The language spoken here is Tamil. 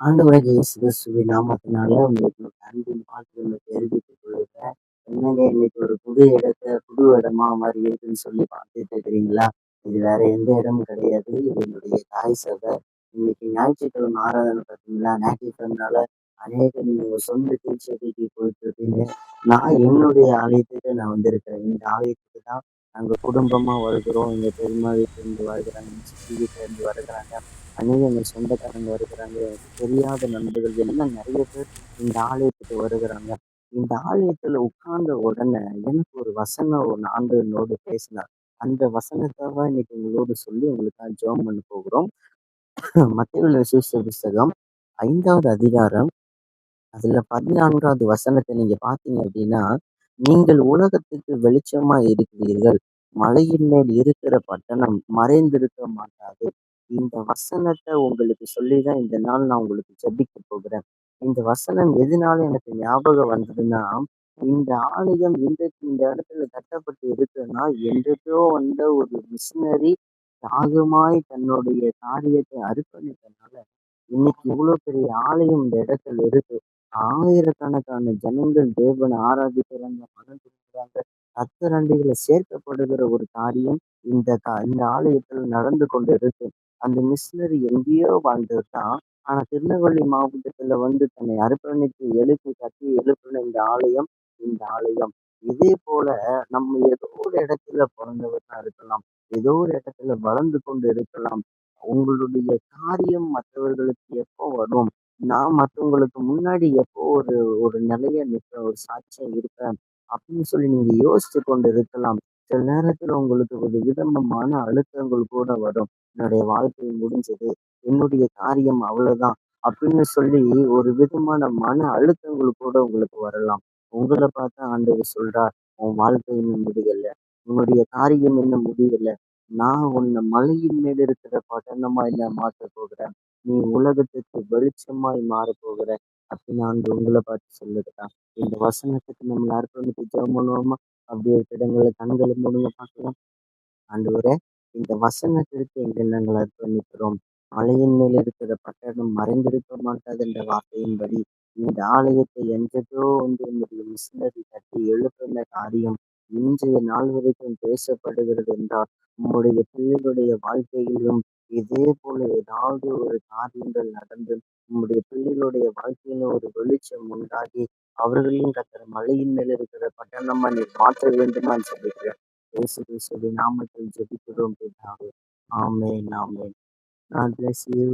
ஆண்டவராகிய இயேசு கிறிஸ்துவின் நாமத்தினால உங்களுக்கு அன்பின் வாழ்த்துக்களை தெரிவித்துக் கொள்கிறேன். என்னங்க இன்னைக்கு ஒரு புது இடமா மாரி இருக்குன்னு சொல்லி பார்த்துட்டு இருக்கிறீங்களா? இது வேற எந்த இடமும் கிடையாது. இது என்னுடைய தாய் சபை. இன்னைக்கு ஞாயிற்றுக்கிழமை ஆராதனை பார்த்தீங்களா? ஞாயிற்றுக்கிழமைனால அநேகர் நீங்க சொந்த திருச்சபைக்கு போயிட்டு இருப்பீங்க. நான் என்னுடைய ஆலயத்துக்கு நான் வந்திருக்கிறேன். இந்த ஆலயத்துக்கு தான் நாங்க குடும்பமா வருகிறோம். எங்க பெரியம்மா வீட்டுல இருந்து வருகிறாங்க, எங்க சித்தி வீட்டுல இருந்து வருகிறாங்க. எங்க சொந்தக்காரங்க வருகிறாங்க. எனக்கு தெரியாத நண்பர்கள் எல்லாம் நிறைய பேர் இந்த ஆலயத்துக்கு வருகிறாங்க. இந்த ஆலயத்துல உட்கார்ந்த உடனே எனக்கு ஒரு வசனம் ஒண்ணு ஆண்டவர் என்னோடு பேசினார். அந்த வசனத்தை இன்னைக்கு உங்களோடு சொல்லி உங்களுக்காக ஜெபம் பண்ண போகிறோம். மத்தேயு சுவிசேஷ புஸ்தகம் 5வது அதிகாரம், அதுல 14வது வசனத்தை நீங்க பார்த்தீங்க அப்படின்னா, நீங்கள் உலகத்துக்கு வெளிச்சமா இருக்கிறீர்கள். மலையின் மேல் இருக்கிற பட்டணம் மறைந்திருக்க மாட்டாது. இந்த வசனத்தை உங்களுக்கு சொல்லிதான் இந்த நாள் நான் உங்களுக்கு ஜெபிக்க போகிறேன். இந்த வசனம் எதனால எனக்கு ஞாபகம் வந்ததுன்னா, இந்த ஆலயம் இன்றைக்கு இந்த இடத்துல கட்டப்பட்டு இருக்குன்னா, என்றைக்கோ வந்த ஒரு மிஷினரி தியாகமாய் தன்னுடைய காரியத்தை அர்ப்பணித்தனால இன்னைக்கு இவ்வளவு பெரிய ஆலயம் இந்த இடத்துல இருக்கு. ஆயிரக்கணக்கான ஜனங்கள் தேவனை ஆராதிக்கிறாங்க, மனம் திரும்புறாங்க, கத்தரண்டிகளை சேர்க்கப்படுகிற ஒரு காரியம் இந்த ஆலயத்துல நடந்து கொண்டு இருக்கு. அந்த மிஷினரி எங்கேயோ வாழ்ந்துட்டான். ஆனா திருநெல்வேலி மாவட்டத்துல தன்னை அர்ப்பணித்து எழுப்பி கட்டி எழுப்பின இந்த ஆலயம். இதே போல நம்ம ஏதோ ஒரு இடத்துல பிறந்தவர்களா இருக்கலாம். ஏதோ ஒரு இடத்துல வளர்ந்து கொண்டு இருக்கலாம். உங்களுடைய காரியம் மற்றவர்களுக்கு எப்போ வரும்? நான் மற்றவங்களுக்கு முன்னாடி எப்போ ஒரு ஒரு நிலைய நிற்பேன், ஒரு சாட்சியா இருப்பேன் அப்படின்னு சொல்லி நீங்க யோசிச்சு கொண்டு இருக்கலாம். சில நேரத்துல உங்களுக்கு ஒரு விதமான அழுத்தங்கள் கூட வரும். என்னுடைய வாழ்க்கை முடிஞ்சது, என்னுடைய காரியம் அவ்வளவுதான் அப்படின்னு சொல்லி ஒரு விதமான மன அழுத்தங்கள் கூட உங்களுக்கு வரலாம். உங்களை பார்த்து ஆண்டவர் சொல்றார், உன் வாழ்க்கை இன்னும் முடியல, உன்னுடைய காரியம் இன்னும் முடியல. நான் உன்னை மலையின் மேல் இருக்கிற பட்டணமாய் நான் மாற்றப் போகிறேன். நீ உலகத்துக்கு வெளிச்சமாய் மாறப் போகிற அப்படின்னு ஆண்டு உங்களை பார்த்து சொல்லுகிறான். இந்த வசனத்துக்கு நம்ம அர்ப்பணித்து ஜெபம் பண்ணுவோமா? அப்படி இருக்கிற இடங்களை கண்களை மூடுங்க பார்க்கலாம். ஆண்டவரே, இந்த வசனத்திற்கு எங்கள் நாங்கள் அர்ப்பணிக்கிறோம். மலையின் மேல் இருக்கிற பட்டணம் மறைந்திருக்க மாட்டாது என்ற வார்த்தையின்படி இந்த ஆலயத்தை என்றோ உங்களுடைய மிஷினரி கட்டி எழுப்பின காரியம் இன்றைய நாள் வரைக்கும் பேசப்படுகிறது என்றால், உம்முடைய பிள்ளைகளுடைய வாழ்க்கையிலும் இதே போல ஏதாவது ஒரு காரியங்கள் நடந்து உம்முடைய பிள்ளைகளுடைய வாழ்க்கையில ஒரு வெளிச்சம் உண்டாகி அவர்களையும் கத்தர் மலையின் மேல் இருக்கிற பட்டணமா நீர் மாற்ற வேண்டுமான்னு சொல்லிக்கிறேன். இயேசு கிறிஸ்துவின் நாமத்தில் ஜெபிக்கிறோம் பிதாவே. ஆமென், ஆமென். God bless you.